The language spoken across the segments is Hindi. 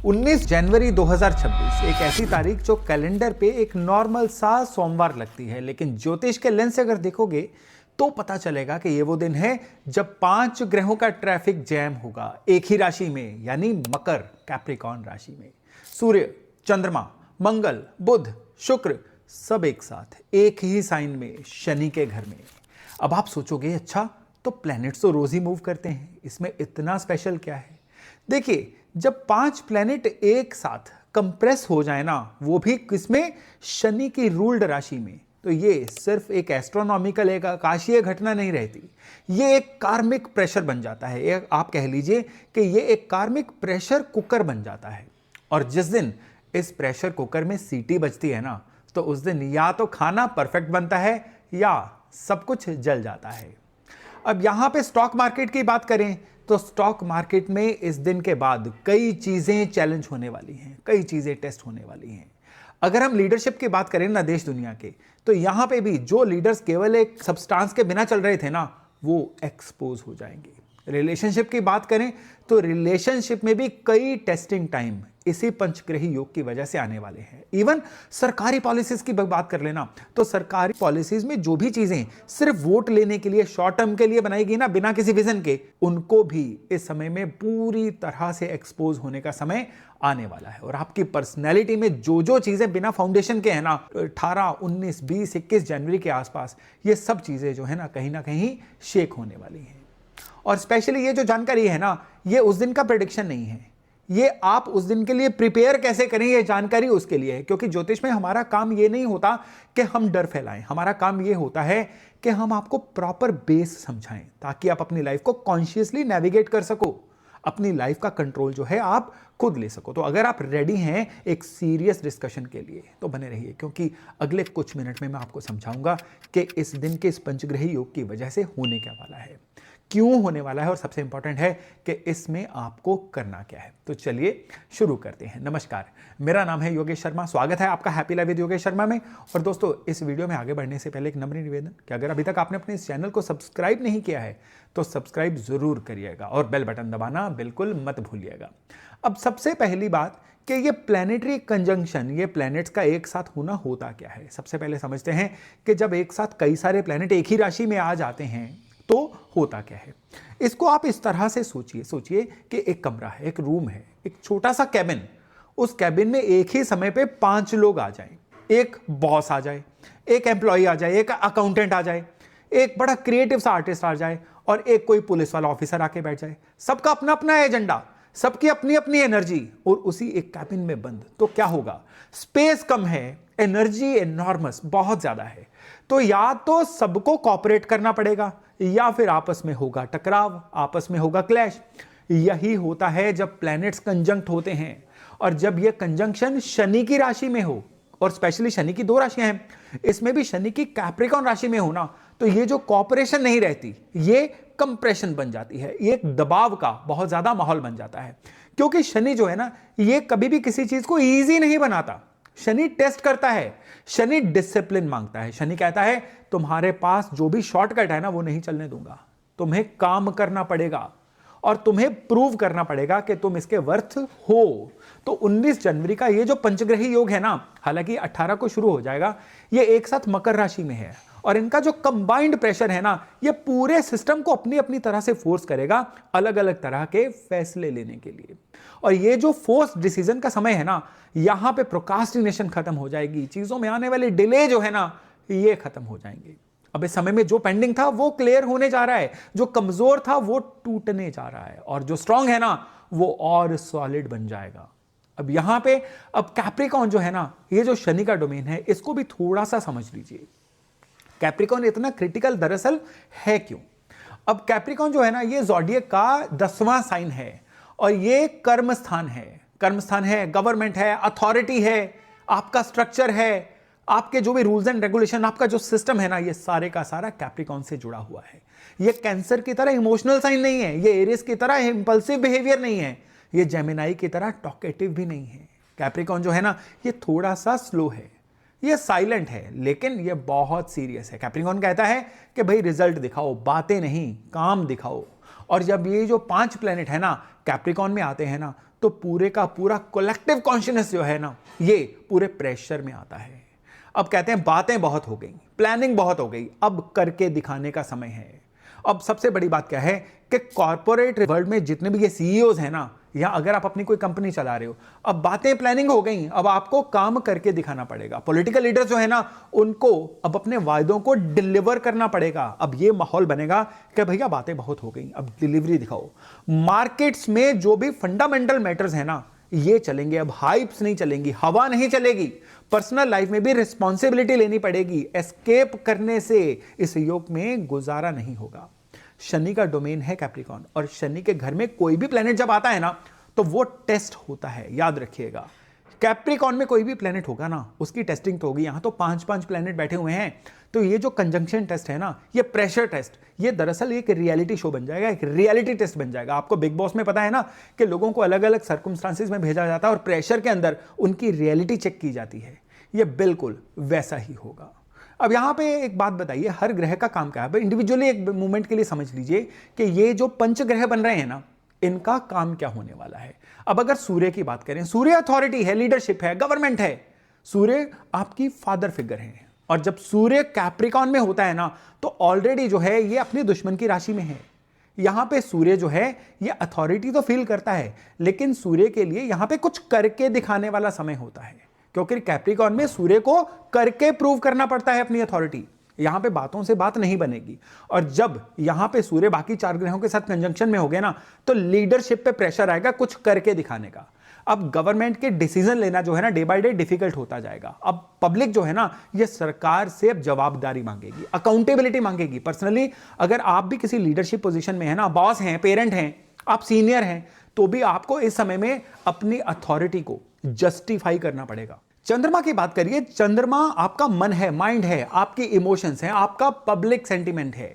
19 जनवरी 2026 एक ऐसी तारीख जो कैलेंडर पे एक नॉर्मल सा सोमवार लगती है, लेकिन ज्योतिष के लेंस से अगर देखोगे तो पता चलेगा कि ये वो दिन है जब 5 ग्रहों का ट्रैफिक जैम होगा एक ही राशि में, यानी मकर कैप्रिकॉर्न राशि में। सूर्य, चंद्रमा, मंगल, बुध, शुक्र सब एक साथ एक ही साइन में, शनि के घर में। अब आप सोचोगे अच्छा तो प्लैनेट्स तो रोज ही मूव करते हैं, इसमें इतना स्पेशल क्या है? देखिए, जब 5 प्लैनेट एक साथ कंप्रेस हो जाए ना, वो भी किसमें? शनि की रूल्ड राशि में, तो ये सिर्फ एक एस्ट्रोनॉमिकल, एक आकाशीय घटना नहीं रहती, ये एक कार्मिक प्रेशर बन जाता है। एक आप कह लीजिए कि ये एक कार्मिक प्रेशर कुकर बन जाता है। और जिस दिन इस प्रेशर कुकर में सीटी बजती है ना, तो उस दिन या तो खाना परफेक्ट बनता है या सब कुछ जल जाता है। अब यहां पे स्टॉक मार्केट की बात करें तो स्टॉक मार्केट में इस दिन के बाद कई चीजें चैलेंज होने वाली हैं, कई चीजें टेस्ट होने वाली हैं। अगर हम लीडरशिप की बात करें ना देश दुनिया के, तो यहां पे भी जो लीडर्स केवल एक सब्सटेंस के बिना चल रहे थे ना, वो एक्सपोज हो जाएंगे। रिलेशनशिप की बात करें तो रिलेशनशिप में भी कई टेस्टिंग टाइम इसी पंचग्रही योग की वजह से आने वाले हैं। इवन सरकारी पॉलिसीज की बात कर लेना, तो सरकारी पॉलिसीज में जो भी चीजें सिर्फ वोट लेने के लिए, शॉर्ट टर्म के लिए बनाई गई ना, बिना किसी विजन के, उनको भी इस समय में पूरी तरह से एक्सपोज होने का समय आने वाला है। और आपकी पर्सनैलिटी में जो जो चीजें बिना फाउंडेशन के है ना, 18, 19, 20, 21 जनवरी के आसपास ये सब चीजें जो है ना कहीं शेक होने वाली हैं। और स्पेशली ये जो जानकारी है ना, ये उस दिन का प्रेडिक्शन नहीं है, ये आप उस दिन के लिए प्रिपेयर कैसे करें, ये जानकारी उसके लिए है। क्योंकि ज्योतिष में हमारा काम ये नहीं होता कि हम डर फैलाएं, हमारा काम ये होता है कि हम आपको प्रॉपर बेस समझाएं, ताकि आप अपनी लाइफ को कॉन्शियसली नेविगेट कर सको, अपनी लाइफ का कंट्रोल जो है आप खुद ले सको। तो अगर आप रेडी हैं एक सीरियस डिस्कशन के लिए तो बने रहिए, क्योंकि अगले कुछ मिनट में मैं आपको समझाऊंगा कि इस दिन के इस पंचग्रही योग की वजह से होने क्या वाला है, क्यों होने वाला है, और सबसे इंपॉर्टेंट है कि इसमें आपको करना क्या है। तो चलिए शुरू करते हैं। नमस्कार, मेरा नाम है योगेश शर्मा, स्वागत है आपका happy life with Yogesh Sharma में। और दोस्तों, इस वीडियो में आगे बढ़ने से पहले एक नम्र निवेदन कि अगर अभी तक आपने अपने इस चैनल को सब्सक्राइब नहीं किया है तो सब्सक्राइब जरूर करिएगा और बेल बटन दबाना बिल्कुल मत भूलिएगा। अब सबसे पहली बात कि ये प्लैनेटरी कंजंक्शन, ये प्लैनेट्स का एक साथ होना होता क्या है। सबसे पहले समझते हैं कि जब एक साथ कई सारे प्लैनेट एक ही राशि में आ जाते हैं तो होता क्या है। इसको आप इस तरह से सोचिए कि एक कमरा है, एक रूम है, एक छोटा सा कैबिन। उस कैबिन में एक ही समय पे 5 लोग आ जाएं, एक बॉस आ जाए, एक एम्प्लॉय आ जाए, एक अकाउंटेंट आ जाए, एक बड़ा क्रिएटिव सा आर्टिस्ट आ जाए और एक कोई पुलिस वाला ऑफिसर आके बैठ जाए। सबका अपना अपना एजेंडा, सबकी अपनी अपनी एनर्जी, और उसी एक कैबिन में बंद। तो क्या होगा? स्पेस कम है, एनर्जी एनॉर्मस, बहुत ज्यादा है। तो या तो सबको कॉपरेट करना पड़ेगा या फिर आपस में होगा टकराव, आपस में होगा क्लैश। यही होता है जब प्लैनेट्स कंजंक्ट होते हैं। और जब यह कंजंक्शन शनि की राशि में हो, और स्पेशली शनि की 2 राशियां हैं, इसमें भी शनि की कैप्रिकॉर्न राशि में हो ना, तो ये जो कॉपरेशन नहीं रहती, ये कंप्रेशन बन जाती है, ये एक दबाव का बहुत ज्यादा माहौल बन जाता है। क्योंकि शनि जो है ना, ये कभी भी किसी चीज को ईजी नहीं बनाता। शनि टेस्ट करता है, शनि डिसिप्लिन मांगता है। शनि कहता है तुम्हारे पास जो भी शॉर्टकट है ना, वो नहीं चलने दूंगा, तुम्हें काम करना पड़ेगा और तुम्हें प्रूव करना पड़ेगा कि तुम इसके वर्थ हो। तो 19 जनवरी का ये जो पंचग्रही योग है ना, हालांकि 18 को शुरू हो जाएगा, ये एक साथ मकर राशि में है। और इनका जो कंबाइंड प्रेशर है ना, ये पूरे सिस्टम को अपनी अपनी तरह से फोर्स करेगा अलग अलग तरह के फैसले लेने के लिए। और ये जो फोर्स डिसीजन का समय है ना, यहां पे प्रोक्रास्टिनेशन खत्म हो जाएगी, चीजों में आने वाले डिले जो है ना, ये खत्म हो जाएंगे। अब इस समय में जो पेंडिंग था वो क्लियर होने जा रहा है, जो कमजोर था वो टूटने जा रहा है, और जो स्ट्रांग है ना, वो और सॉलिड बन जाएगा। अब यहां पे अब कैप्रिकॉर्न जो है ना, ये जो शनि का डोमेन है, इसको भी थोड़ा सा समझ लीजिए। कैप्रिकॉर्न इतना क्रिटिकल दरअसल है क्यों? अब कैप्रिकॉर्न जो है ना, ये ज़ोडिएक का 10वां साइन है और ये कर्म स्थान है। कर्म स्थान है, गवर्नमेंट है, अथॉरिटी है, आपका स्ट्रक्चर है, आपके जो भी रूल्स एंड रेगुलेशन, आपका जो सिस्टम है ना, ये सारे का सारा कैप्रिकॉर्न से जुड़ा हुआ है। ये कैंसर की तरह इमोशनल साइन नहीं है, ये एरिस की तरह इंपल्सिव बिहेवियर नहीं है, ये जेमिनाई की तरह टॉकेटिव भी नहीं है। कैप्रिकॉर्न जो है ना, ये थोड़ा सा स्लो है, ये साइलेंट है, लेकिन ये बहुत सीरियस है। कैप्रिकॉर्न कहता है कि भाई रिजल्ट दिखाओ, बातें नहीं, काम दिखाओ। और जब ये जो 5 प्लैनेट है ना, कैप्रिकॉन में आते हैं ना, तो पूरे का पूरा कलेक्टिव कॉन्शियसनेस जो है ना, ये पूरे प्रेशर में आता है। अब कहते हैं बातें बहुत हो गई, प्लानिंग बहुत हो गई, अब करके दिखाने का समय है। अब सबसे बड़ी बात क्या है कि कॉर्पोरेट वर्ल्ड में जितने भी ये सीईओज हैं ना, या अगर आप अपनी कोई कंपनी चला रहे हो, अब बातें प्लानिंग हो गई, अब आपको काम करके दिखाना पड़ेगा। पॉलिटिकल लीडर्स जो है ना, उनको अब अपने वायदों को डिलीवर करना पड़ेगा। अब ये माहौल बनेगा कि भैया बातें बहुत हो गई, अब डिलीवरी दिखाओ। मार्केट्स में जो भी फंडामेंटल मैटर्स है ना, ये चलेंगे, अब हाइप्स नहीं चलेंगी, हवा नहीं चलेगी। पर्सनल लाइफ में भी रिस्पॉन्सिबिलिटी लेनी पड़ेगी। एस्केप करने से इस योग में गुजारा नहीं होगा। शनि का डोमेन है कैप्रिकॉन, और शनि के घर में कोई भी प्लेनेट जब आता है ना, तो वो टेस्ट होता है, याद रखिएगा। कैप्रिकॉन में कोई भी प्लेनेट होगा ना, उसकी टेस्टिंग तो होगी। यहां तो 5-5 प्लेनेट बैठे हुए हैं, तो ये जो कंजंक्शन टेस्ट है ना, ये प्रेशर टेस्ट, ये दरअसल एक रियलिटी शो बन जाएगा, एक रियलिटी टेस्ट बन जाएगा। आपको बिग बॉस में पता है ना कि लोगों को अलग अलग सर्कमस्टांसेस में भेजा जाता है और प्रेशर के अंदर उनकी रियलिटी चेक की जाती है। ये बिल्कुल वैसा ही होगा। अब यहां पे एक बात बताइए, हर ग्रह का काम क्या है? इंडिविजुअली एक मोमेंट के लिए समझ लीजिए कि ये जो पंच ग्रह बन रहे हैं ना, इनका काम क्या होने वाला है। अब अगर सूर्य की बात करें, सूर्य अथॉरिटी है, लीडरशिप है, गवर्नमेंट है। सूर्य आपकी फादर फिगर है, और जब सूर्य कैप्रिकॉन में होता है ना, तो ऑलरेडी जो है ये अपनी दुश्मन की राशि में है। यहां पे सूर्य जो है ये अथॉरिटी तो फील करता है, लेकिन सूर्य के लिए यहां पे कुछ करके दिखाने वाला समय होता है, क्योंकि कैप्रिकॉन में सूर्य को करके प्रूव करना पड़ता है अपनी अथॉरिटी। यहां पे बातों से बात नहीं बनेगी। और जब यहां पे सूर्य बाकी 4 ग्रहों के साथ कंजंक्शन में हो गए ना, तो लीडरशिप पे प्रेशर आएगा कुछ करके दिखाने का। अब गवर्नमेंट के डिसीजन लेना जो है ना, डे बाय डे डिफिकल्ट होता जाएगा। अब पब्लिक जो है ना, ये सरकार से अब जवाबदारी मांगेगी, अकाउंटेबिलिटी मांगेगी। पर्सनली अगर आप भी किसी लीडरशिप पोजीशन में है ना, बॉस हैं, पेरेंट हैं, आप सीनियर हैं, तो भी आपको इस समय में अपनी अथॉरिटी को जस्टिफाई करना पड़ेगा। चंद्रमा की बात करिए, चंद्रमा आपका मन है, माइंड है, आपकी इमोशंस हैं, आपका पब्लिक सेंटिमेंट है।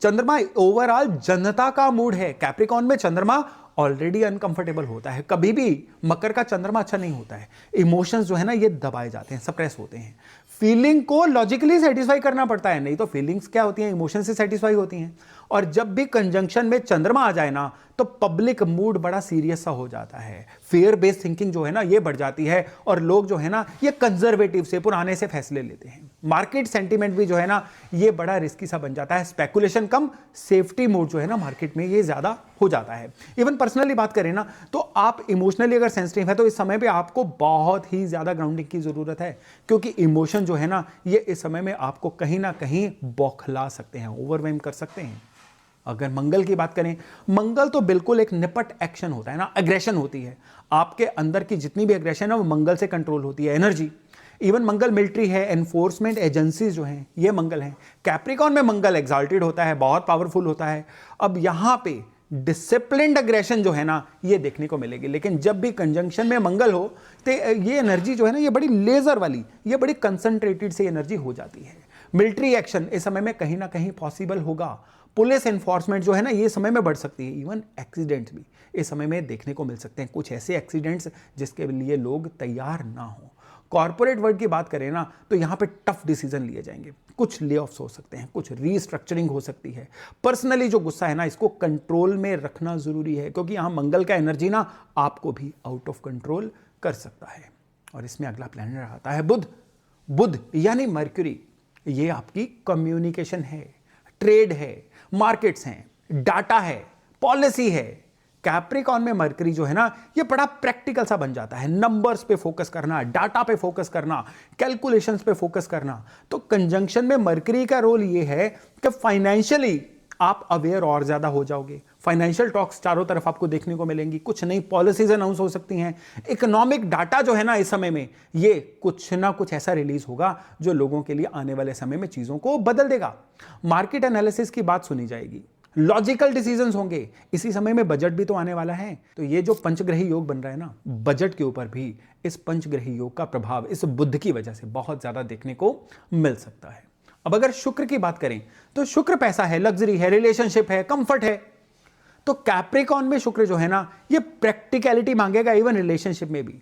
चंद्रमा ओवरऑल जनता का मूड है। कैप्रिकॉन में चंद्रमा ऑलरेडी अनकंफर्टेबल होता है, कभी भी मकर का चंद्रमा अच्छा नहीं होता है। इमोशंस जो है ना, ये दबाए जाते हैं, सप्रेस होते हैं। फीलिंग को लॉजिकली सेटिस्फाई करना पड़ता है, नहीं तो फीलिंग्स क्या होती हैं, इमोशन से सेटिस्फाई होती हैं। और जब भी कंजंक्शन में चंद्रमा आ जाए ना, तो पब्लिक मूड बड़ा सीरियस सा हो जाता है। फियर बेस्ड थिंकिंग जो है ना, ये बढ़ जाती है, और लोग जो है ना, ये कंजर्वेटिव से, पुराने से फैसले लेते हैं। मार्केट सेंटीमेंट भी जो है ना, ये बड़ा रिस्की सा बन जाता है। स्पेकुलेशन कम, सेफ्टी मोड जो है ना मार्केट में, ये ज्यादा हो जाता है। इवन पर्सनली बात करें ना, तो आप इमोशनली अगर सेंसिटिव है, तो इस समय पे आपको बहुत ही ज्यादा ग्राउंडिंग की जरूरत है, क्योंकि इमोशन जो है ना, ये इस समय में आपको कहीं ना कहीं बौखला सकते हैं, ओवरवेम कर सकते हैं। अगर मंगल की बात करें, मंगल तो बिल्कुल एक निपट एक्शन होता है ना, एग्रेशन होती है। आपके अंदर की जितनी भी एग्रेशन है वो मंगल से कंट्रोल होती है, एनर्जी। इवन मंगल मिलिट्री है, एनफोर्समेंट एजेंसीज जो हैं, ये मंगल हैं। कैप्रिकॉन में मंगल एग्जाल्टेड होता है, बहुत पावरफुल होता है। अब यहां पे डिसिप्लिन्ड एग्रेशन जो है ना, ये देखने को मिलेगी। लेकिन जब भी कंजंक्शन में मंगल हो, तो ये एनर्जी जो है ना, ये बड़ी लेजर वाली, ये बड़ी कंसंट्रेटेड से एनर्जी हो जाती है। मिलिट्री एक्शन इस समय में कहीं ना कहीं पॉसिबल होगा। पुलिस एनफोर्समेंट जो है ना, ये समय में बढ़ सकती है। इवन एक्सीडेंट्स भी इस समय में देखने को मिल सकते हैं, कुछ ऐसे एक्सीडेंट्स जिसके लिए लोग तैयार ना हो। कॉर्पोरेट वर्ल्ड की बात करें ना, तो यहां पे टफ डिसीजन लिए जाएंगे, कुछ ले ऑफ्स हो सकते हैं, कुछ रीस्ट्रक्चरिंग हो सकती है। पर्सनली जो गुस्सा है ना, इसको कंट्रोल में रखना जरूरी है, क्योंकि यहां मंगल का एनर्जी ना आपको भी आउट ऑफ कंट्रोल कर सकता है। और इसमें अगला प्लैनेट आता है बुध। बुध यानी मर्क्यूरी, ये आपकी कम्युनिकेशन है, ट्रेड है, मार्केट्स हैं, डाटा है, पॉलिसी है। कैप्रिकॉन में मरकरी जो है ना, ये बड़ा प्रैक्टिकल सा बन जाता है। नंबर्स पे फोकस करना, डाटा पे फोकस करना, कैलकुलेशंस पे फोकस करना। तो कंजंक्शन में मरकरी का रोल ये है कि फाइनेंशियली आप अवेयर और ज्यादा हो जाओगे। फाइनेंशियल टॉक्स चारों तरफ आपको देखने को मिलेंगी, कुछ नई पॉलिसीज अनाउंस हो सकती हैं। इकोनॉमिक डाटा जो है ना, इस समय में ये कुछ ना कुछ ऐसा रिलीज होगा जो लोगों के लिए आने वाले समय में चीजों को बदल देगा। मार्केट एनालिसिस की बात सुनी जाएगी, लॉजिकल डिसीजंस होंगे। इसी समय में बजट भी तो आने वाला है, तो ये जो पंचग्रही योग बन रहा है ना, बजट के ऊपर भी इस पंचग्रही योग का प्रभाव इस बुध की वजह से बहुत ज्यादा देखने को मिल सकता है। अब अगर शुक्र की बात करें, तो शुक्र पैसा है, लग्जरी है, रिलेशनशिप है, कंफर्ट है। तो कैप्रिकॉन में शुक्र जो है ना, ये प्रैक्टिकलिटी मांगेगा, इवन रिलेशनशिप में भी।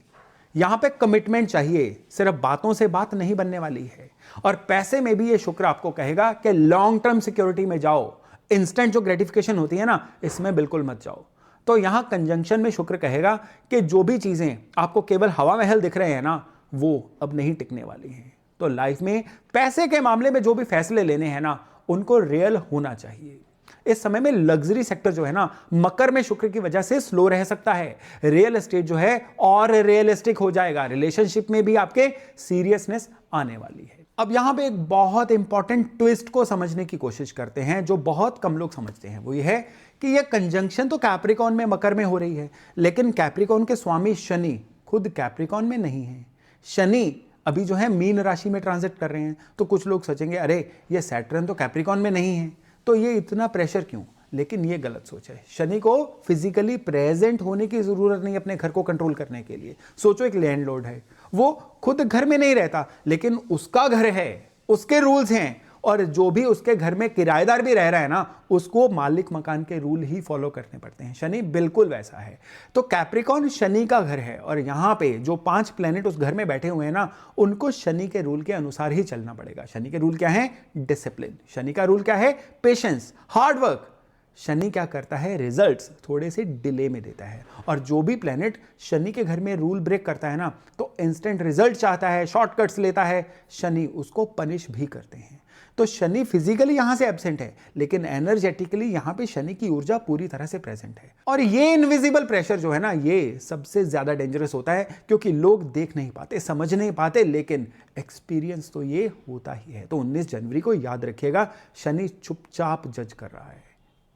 यहां पे कमिटमेंट चाहिए, सिर्फ बातों से बात नहीं बनने वाली है। और पैसे में भी ये शुक्र आपको कहेगा कि लॉन्ग टर्म सिक्योरिटी में जाओ, इंस्टेंट जो ग्रेटिफिकेशन होती है ना, इसमें बिल्कुल मत जाओ। तो यहां कंजंक्शन में शुक्र कहेगा कि जो भी चीजें आपको केवल हवा महल दिख रहे हैं ना, वो अब नहीं टिकने वाली हैं। तो लाइफ में पैसे के मामले में जो भी फैसले लेने हैं ना, उनको रियल होना चाहिए। इस समय में लग्जरी सेक्टर जो है ना, मकर में शुक्र की वजह से स्लो रह सकता है। रियल एस्टेट जो है और रियलिस्टिक हो जाएगा। रिलेशनशिप में भी आपके सीरियसनेस आने वाली है। अब यहां पे एक बहुत इंपॉर्टेंट ट्विस्ट को समझने की कोशिश करते हैं, जो बहुत कम लोग समझते हैं। वो ये है कि ये कंजंक्शन तो कैप्रिकॉन में, मकर में हो रही है, लेकिन कैप्रिकॉन के स्वामी शनि खुद कैप्रिकॉन में नहीं है। शनि अभी जो है मीन राशि में ट्रांजिट कर रहे हैं। तो कुछ लोग सोचेंगे अरे ये सैटर्न तो कैप्रिकॉन में नहीं है, तो ये इतना प्रेशर क्यों? लेकिन ये गलत सोच है। शनि को फिजिकली प्रेजेंट होने की जरूरत नहीं अपने घर को कंट्रोल करने के लिए। सोचो एक लैंडलॉर्ड है, वो खुद घर में नहीं रहता, लेकिन उसका घर है, उसके रूल्स हैं, और जो भी उसके घर में किराएदार भी रह रहा है ना, उसको मालिक मकान के रूल ही फॉलो करने पड़ते हैं। शनि बिल्कुल वैसा है। तो कैप्रिकॉन शनि का घर है, और यहां पे जो 5 प्लेनेट उस घर में बैठे हुए हैं ना, उनको शनि के रूल के अनुसार ही चलना पड़ेगा। शनि के रूल क्या है? डिसिप्लिन। शनि का रूल क्या है? Patience, hard work. शनि क्या करता है? रिजल्ट्स थोड़े से डिले में देता है। और जो भी प्लेनेट शनि के घर में रूल ब्रेक करता है ना, तो इंस्टेंट रिजल्ट चाहता है, शॉर्टकट्स लेता है, शनि उसको पनिश भी करते हैं। तो शनि फिजिकली यहां से एब्सेंट है, लेकिन एनर्जेटिकली यहां पे शनि की ऊर्जा पूरी तरह से प्रेजेंट है। और ये इनविजिबल प्रेशर जो है ना, ये सबसे ज्यादा डेंजरस होता है, क्योंकि लोग देख नहीं पाते, समझ नहीं पाते, लेकिन एक्सपीरियंस तो ये होता ही है। तो 19 जनवरी को याद रखिएगा, शनि चुपचाप जज कर रहा है,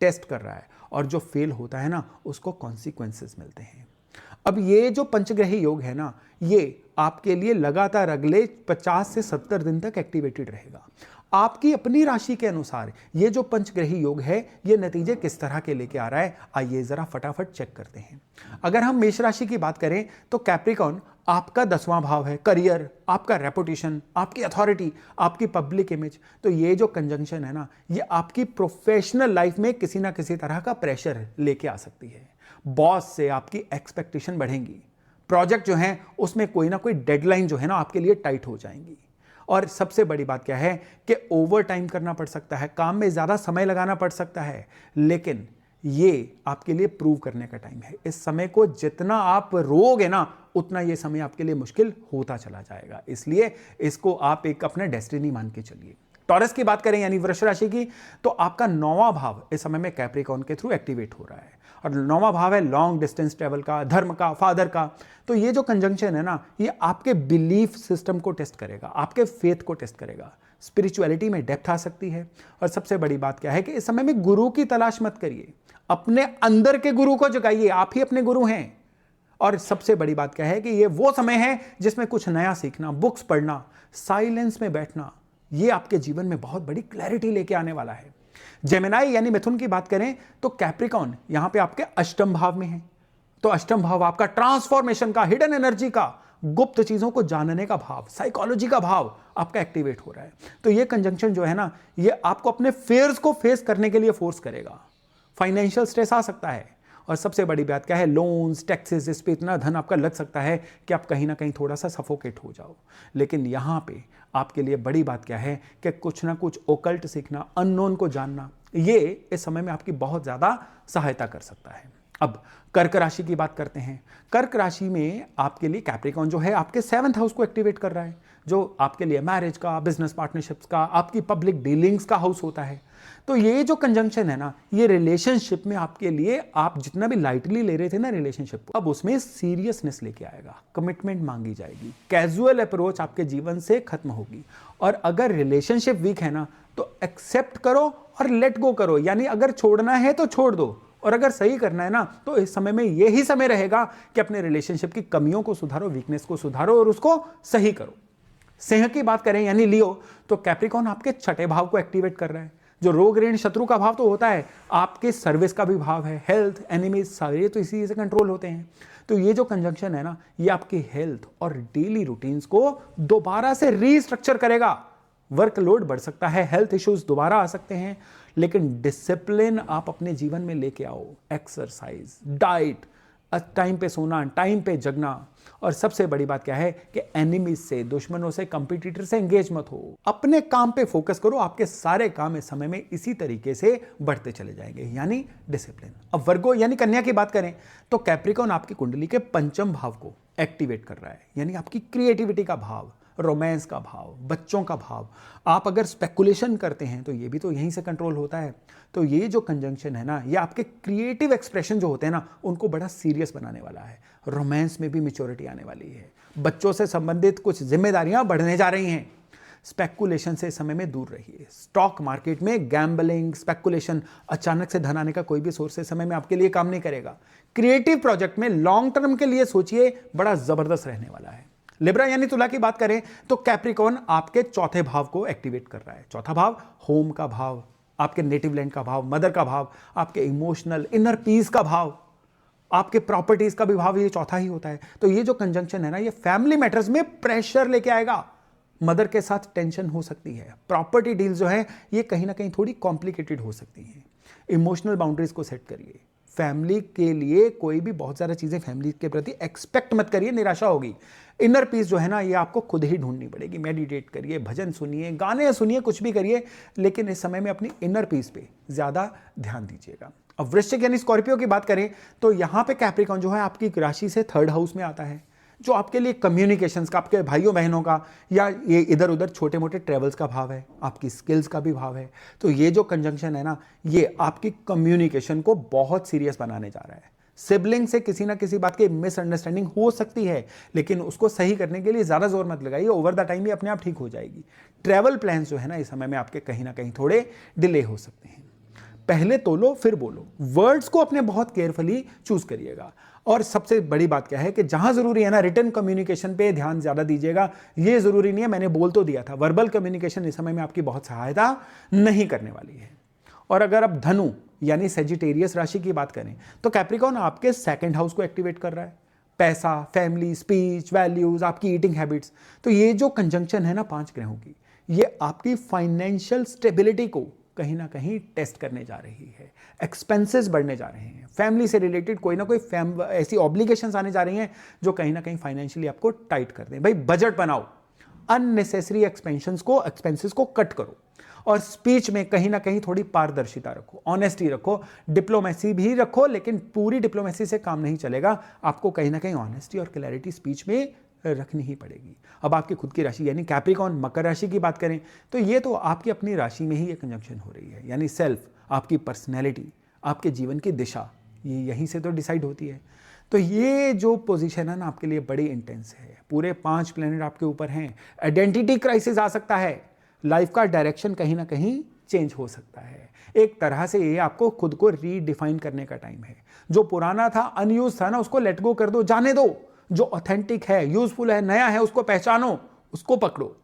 टेस्ट कर रहा है, और जो फेल होता है ना, उसको कॉन्सिक्वेंसेस मिलते हैं। अब ये जो पंचग्रही योग है ना, ये आपके लिए लगातार अगले 50 से 70 दिन तक एक्टिवेटेड रहेगा। आपकी अपनी राशि के अनुसार ये जो पंचग्रही योग है, ये नतीजे किस तरह के लेके आ रहा है, आइए जरा फटाफट चेक करते हैं। अगर हम मेष राशि की बात करें, तो कैप्रिकॉन आपका 10वां भाव है, करियर, आपका रेपुटेशन, आपकी अथॉरिटी, आपकी पब्लिक इमेज। तो ये जो कंजंक्शन है ना, ये आपकी प्रोफेशनल लाइफ में किसी ना किसी तरह का प्रेशर लेके आ सकती है। बॉस से आपकी एक्सपेक्टेशन बढ़ेंगी, प्रोजेक्ट जो है उसमें कोई ना कोई डेडलाइन जो है ना आपके लिए टाइट हो जाएंगी। और सबसे बड़ी बात क्या है कि ओवर टाइम करना पड़ सकता है, काम में ज्यादा समय लगाना पड़ सकता है, लेकिन ये आपके लिए प्रूव करने का टाइम है। इस समय को जितना आप रोगे ना, उतना ये समय आपके लिए मुश्किल होता चला जाएगा। इसलिए इसको आप एक अपना डेस्टिनी मान के चलिए। टॉरस की बात करें यानी वृष राशि की, तो आपका 9वां भाव इस समय में कैप्रिकॉन के थ्रू एक्टिवेट हो रहा है, और 9वां भाव है लॉन्ग डिस्टेंस ट्रेवल का, धर्म का, फादर का। तो ये जो कंजंक्शन है ना, ये आपके बिलीफ सिस्टम को टेस्ट करेगा, आपके फेथ को टेस्ट करेगा, स्पिरिचुअलिटी में डेप्थ आ सकती है। और सबसे बड़ी बात क्या है कि इस समय में गुरु की तलाश मत करिए, अपने अंदर के गुरु को जगाइए, आप ही अपने गुरु हैं। और सबसे बड़ी बात क्या है कि ये वो समय है जिसमें कुछ नया सीखना, बुक्स पढ़ना, साइलेंस में बैठना, ये आपके जीवन में बहुत बड़ी क्लैरिटी लेके आने वाला है। जेमिनाई यानी मिथुन की बात करें, तो कैप्रिकॉन यहां पे आपके अष्टम भाव में है। तो अष्टम भाव आपका ट्रांसफॉर्मेशन का, हिडन एनर्जी का, गुप्त चीजों को जानने का भाव, साइकोलॉजी का भाव आपका एक्टिवेट हो रहा है। तो ये कंजंक्शन जो है ना, ये आपको अपने फेयर्स को फेस करने के लिए फोर्स करेगा। फाइनेंशियल स्ट्रेस आ सकता है, और सबसे बड़ी बात क्या है, लोन्स, टैक्सेस, इस पे इतना धन आपका लग सकता है कि आप कहीं ना कहीं थोड़ा सा सफोकेट हो जाओ। लेकिन यहां पे आपके लिए बड़ी बात क्या है कि कुछ ना कुछ ओकल्ट सीखना, अननोन को जानना, ये इस समय में आपकी बहुत ज्यादा सहायता कर सकता है। अब कर्क राशि की बात करते हैं। कर्क राशि में आपके लिए कैप्रिकॉन जो है आपके 7th हाउस को एक्टिवेट कर रहा है, जो आपके लिए मैरिज का, बिजनेस पार्टनरशिप्स का, आपकी पब्लिक डीलिंग्स का हाउस होता है। तो ये जो कंजंक्शन है ना, ये रिलेशनशिप में आपके लिए, आप जितना भी लाइटली ले रहे थे ना रिलेशनशिप को, अब उसमें सीरियसनेस लेके आएगा, कमिटमेंट मांगी जाएगी, कैजुअल अप्रोच आपके जीवन से खत्म होगी। और अगर रिलेशनशिप वीक है ना, तो एक्सेप्ट करो और लेट गो करो, यानी अगर छोड़ना है तो छोड़ दो, और अगर सही करना है ना, तो इस समय में यही समय रहेगा कि अपने रिलेशनशिप की कमियों को सुधारो, वीकनेस को सुधारो और उसको सही करो। सिंह की बात करें यानी लियो, तो कैप्रिकॉन आपके 6ठे भाव को एक्टिवेट कर रहा है, जो रोग ऋण शत्रु का भाव तो होता है, आपके सर्विस का भी भाव है, हेल्थ, एनिमीज, सारे तो इसी से कंट्रोल होते हैं। तो ये जो कंजंक्शन है ना, ये आपकी हेल्थ और डेली रूटीन्स को दोबारा से रीस्ट्रक्चर करेगा। वर्कलोड बढ़ सकता है, हेल्थ इश्यूज दोबारा आ सकते हैं, लेकिन डिसिप्लिन आप अपने जीवन में लेके आओ, एक्सरसाइज, डाइट, टाइम पे सोना, टाइम पे जगना, और सबसे बड़ी बात क्या है कि एनिमीज से, दुश्मनों से, कंपटीटर से एंगेज मत हो। अपने काम पे फोकस करो, आपके सारे काम इस समय में इसी तरीके से बढ़ते चले जाएंगे, यानी डिसिप्लिन। अब वर्गो यानी कन्या की बात करें तो कैप्रिकॉन आपकी कुंडली के पंचम भाव को एक्टिवेट कर रहा है, यानी आपकी क्रिएटिविटी का भाव, रोमांस का भाव, बच्चों का भाव। आप अगर स्पेकुलेशन करते हैं तो ये भी तो यहीं से कंट्रोल होता है। तो ये जो कंजंक्शन है ना, ये आपके क्रिएटिव एक्सप्रेशन जो होते हैं ना, उनको बड़ा सीरियस बनाने वाला है। रोमांस में भी मैच्योरिटी आने वाली है, बच्चों से संबंधित कुछ जिम्मेदारियां बढ़ने जा रही हैं। स्पेकुलेशन से इस समय में दूर रहिए। स्टॉक मार्केट में गैम्बलिंग, स्पेकुलेशन, अचानक से धन आने का कोई भी सोर्स इस समय में आपके लिए काम नहीं करेगा। क्रिएटिव प्रोजेक्ट में लॉन्ग टर्म के लिए सोचिए, बड़ा जबरदस्त रहने वाला है। लिब्रा यानी तुला की बात करें तो कैप्रिकॉन आपके चौथे भाव को एक्टिवेट कर रहा है। चौथा भाव होम का भाव, आपके नेटिव लैंड का भाव, मदर का भाव, आपके इमोशनल इनर पीस का भाव, आपके प्रॉपर्टीज का भी भाव, ये चौथा ही होता है। तो ये जो कंजंक्शन है ना, ये फैमिली मैटर्स में प्रेशर लेके आएगा। मदर के साथ टेंशन हो सकती है। प्रॉपर्टी डील जो है ये कहीं ना कहीं थोड़ी कॉम्प्लिकेटेड हो सकती हैं। इमोशनल बाउंड्रीज को सेट करिए। फैमिली के लिए कोई भी बहुत ज़्यादा चीज़ें फैमिली के प्रति एक्सपेक्ट मत करिए, निराशा होगी। इनर पीस जो है ना, ये आपको खुद ही ढूंढनी पड़ेगी। मेडिटेट करिए, भजन सुनिए, गाने सुनिए, कुछ भी करिए, लेकिन इस समय में अपनी इनर पीस पे ज़्यादा ध्यान दीजिएगा। अब वृश्चिक यानी स्कॉर्पियो की बात करें तो यहाँ पे कैप्रिकॉन जो है आपकी राशि से थर्ड हाउस में आता है, जो आपके लिए कम्युनिकेशंस का, आपके भाइयों बहनों का, या ये इधर उधर छोटे मोटे ट्रेवल्स का भाव है, आपकी स्किल्स का भी भाव है। तो ये जो कंजंक्शन है ना, ये आपकी कम्युनिकेशन को बहुत सीरियस बनाने जा रहा है। सिबलिंग से किसी ना किसी बात की मिसअंडरस्टैंडिंग हो सकती है, लेकिन उसको सही करने के लिए ज़्यादा जोर मत लगाइए, ओवर द टाइम ये अपने आप ठीक हो जाएगी। ट्रैवल प्लान्स जो है ना, इस समय में आपके कहीं ना कहीं थोड़े डिले हो सकते हैं। पहले तोलो फिर बोलो, वर्ड्स को अपने बहुत केयरफुली चूज करिएगा। और सबसे बड़ी बात क्या है कि जहां जरूरी है ना, रिटर्न कम्युनिकेशन पे ध्यान ज्यादा दीजिएगा। ये जरूरी नहीं है, मैंने बोल तो दिया था, वर्बल कम्युनिकेशन इस समय में आपकी बहुत सहायता नहीं करने वाली है। और अगर आप धनु यानी सेजिटेरियस राशि की बात करें तो कैप्रिकॉन आपके सेकंड हाउस को एक्टिवेट कर रहा है। पैसा, फैमिली, स्पीच, वैल्यूज, आपकी ईटिंग हैबिट्स। तो ये जो कंजंक्शन है ना 5 ग्रहों की, ये आपकी फाइनेंशियल स्टेबिलिटी को कहीं ना कहीं टेस्ट करने जा रही है। एक्सपेंसेस बढ़ने जा रहे हैं, फैमिली से रिलेटेड कोई ना कोई ऐसी ऑब्लिगेशंस आने जा रही हैं जो कहीं ना कहीं फाइनेंशियली आपको टाइट कर दें। भाई बजट बनाओ, अननेसेसरी एक्सपेंसेस को कट करो, और स्पीच में कहीं ना कहीं थोड़ी पारदर्शिता रखो, ऑनेस्टी रखो, डिप्लोमेसी भी रखो, लेकिन पूरी डिप्लोमेसी से काम नहीं चलेगा। आपको कहीं ना कहीं ऑनेस्टी और क्लैरिटी स्पीच में रखनी ही पड़ेगी। अब आपकी खुद की राशि यानी कैप्रिकॉन मकर राशि की बात करें तो ये तो आपकी अपनी राशि में ही ये कंजंक्शन हो रही है, यानी सेल्फ, आपकी पर्सनैलिटी, आपके जीवन की दिशा, ये यहीं से तो डिसाइड होती है। तो ये जो पोजीशन है ना आपके लिए बड़ी इंटेंस है। पूरे 5 प्लैनेट आपके ऊपर हैं। आइडेंटिटी क्राइसिस आ सकता है, लाइफ का डायरेक्शन कहीं ना कहीं चेंज हो सकता है। एक तरह से ये आपको खुद को रीडिफाइन करने का टाइम है। जो पुराना था, अनयूज था ना, उसको लेट गो कर दो, जाने दो। जो ऑथेंटिक है, यूजफुल है, नया है, उसको पहचानो, उसको पकड़ो।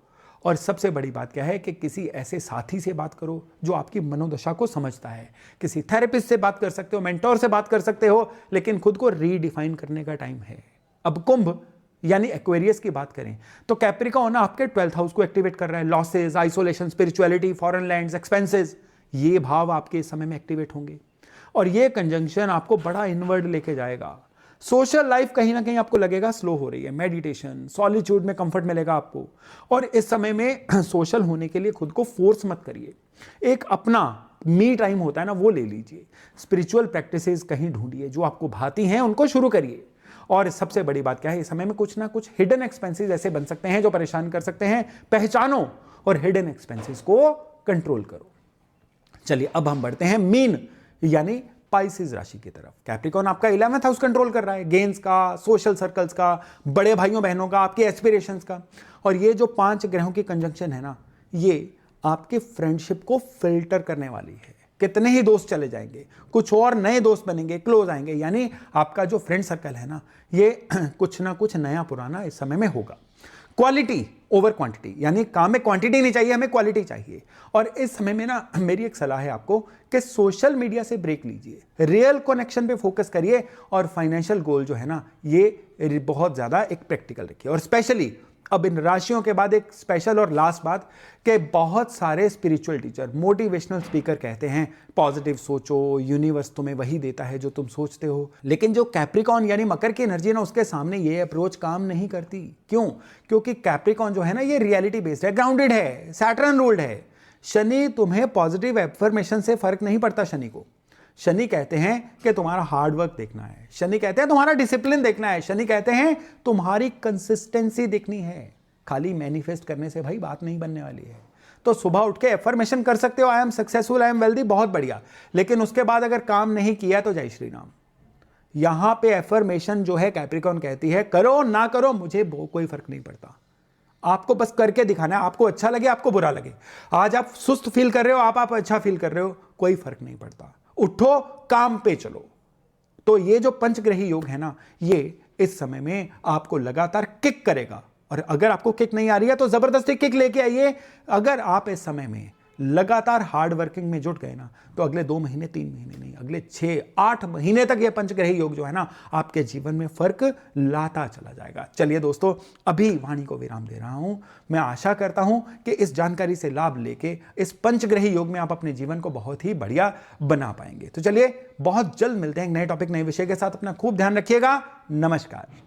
और सबसे बड़ी बात क्या है कि किसी ऐसे साथी से बात करो जो आपकी मनोदशा को समझता है। किसी थेरेपिस्ट से बात कर सकते हो, मेंटोर से बात कर सकते हो, लेकिन खुद को रीडिफाइन करने का टाइम है। अब कुंभ यानी एक्वेरियस की बात करें तो कैप्रिकॉन आपके 12th हाउस को एक्टिवेट कर रहा है। Losses, isolation, spirituality, foreign lands, expenses, ये भाव आपके इस समय में एक्टिवेट होंगे। और ये कंजंक्शन आपको बड़ा इनवर्ड लेके जाएगा। सोशल लाइफ कहीं ना कहीं आपको लगेगा स्लो हो रही है। मेडिटेशन, सॉलिट्यूड में कंफर्ट मिलेगा आपको। और इस समय में सोशल होने के लिए खुद को फोर्स मत करिए। एक अपना मी टाइम होता है ना, वो ले लीजिए। स्पिरिचुअल प्रैक्टिसेस कहीं ढूंढिए जो आपको भाती हैं, उनको शुरू करिए। और सबसे बड़ी बात क्या है, इस समय में कुछ ना कुछ हिडन एक्सपेंसेस ऐसे बन सकते हैं जो परेशान कर सकते हैं। पहचानो और हिडन एक्सपेंसेस को कंट्रोल करो। चलिए अब हम बढ़ते हैं मीन यानी पाइसेस राशि की तरफ। कैप्रिकॉन आपका 11th हाउस कंट्रोल कर रहा है, गेन्स का, सोशल सर्कल्स का, बड़े भाइयों बहनों का, आपके एस्पिरेशंस का। और ये जो 5 ग्रहों की कंजंक्शन है ना, ये आपके फ्रेंडशिप को फिल्टर करने वाली है। कितने ही दोस्त चले जाएंगे, कुछ और नए दोस्त बनेंगे, क्लोज आएंगे, यानी आपका जो फ्रेंड सर्कल है ना, ये कुछ ना कुछ नया पुराना इस समय में होगा। क्वालिटी ओवर क्वांटिटी, यानी काम में क्वांटिटी नहीं चाहिए, हमें क्वालिटी चाहिए। और इस समय में ना मेरी एक सलाह है आपको कि सोशल मीडिया से ब्रेक लीजिए, रियल कनेक्शन पे फोकस करिए, और फाइनेंशियल गोल जो है ना, ये बहुत ज़्यादा एक प्रैक्टिकल रखिए। और स्पेशली अब इन राशियों के बाद एक स्पेशल और लास्ट बात कि बहुत सारे स्पिरिचुअल टीचर, मोटिवेशनल स्पीकर कहते हैं पॉजिटिव सोचो, यूनिवर्स तुम्हें वही देता है जो तुम सोचते हो। लेकिन जो कैप्रिकॉन यानी मकर की एनर्जी है ना, उसके सामने ये अप्रोच काम नहीं करती। क्यों? क्योंकि कैप्रिकॉन जो है ना, ये रियलिटी बेस्ड है, ग्राउंडेड है, सैटर्न रूल्ड है। शनि तुम्हें पॉजिटिव एफर्मेशन से फर्क नहीं पड़ता। शनि को शनि कहते हैं कि तुम्हारा हार्डवर्क देखना है, शनि कहते हैं तुम्हारा डिसिप्लिन देखना है, शनि कहते हैं तुम्हारी कंसिस्टेंसी देखनी है। खाली मैनिफेस्ट करने से भाई बात नहीं बनने वाली है। तो सुबह उठ के एफर्मेशन कर सकते हो, I am successful, I am wealthy, बहुत बढ़िया। लेकिन उसके बाद अगर काम नहीं किया तो जय श्री राम। यहां पे एफर्मेशन जो है कैप्रिकॉन कहती है करो ना करो मुझे कोई फर्क नहीं पड़ता, आपको बस करके दिखाना है। आपको अच्छा लगे, आपको बुरा लगे, आज आप सुस्त फील कर रहे हो, आप अच्छा फील कर रहे हो, कोई फर्क नहीं पड़ता। उठो, काम पे चलो। तो ये जो पंचग्रही योग है ना, ये इस समय में आपको लगातार किक करेगा। और अगर आपको किक नहीं आ रही है तो जबरदस्ती किक लेके आइए। अगर आप इस समय में लगातार हार्ड वर्किंग में जुट गए ना, तो अगले 2 महीने, 3 महीने नहीं, अगले 6-8 महीने तक ये पंचग्रही योग जो है ना, आपके जीवन में फर्क लाता चला जाएगा। चलिए दोस्तों, अभी वाणी को विराम दे रहा हूं। मैं आशा करता हूं कि इस जानकारी से लाभ लेके इस पंचग्रही योग में आप अपने जीवन को बहुत ही बढ़िया बना पाएंगे। तो चलिए, बहुत जल्द मिलते हैं एक नए टॉपिक, नए विषय के साथ। अपना खूब ध्यान रखिएगा। नमस्कार।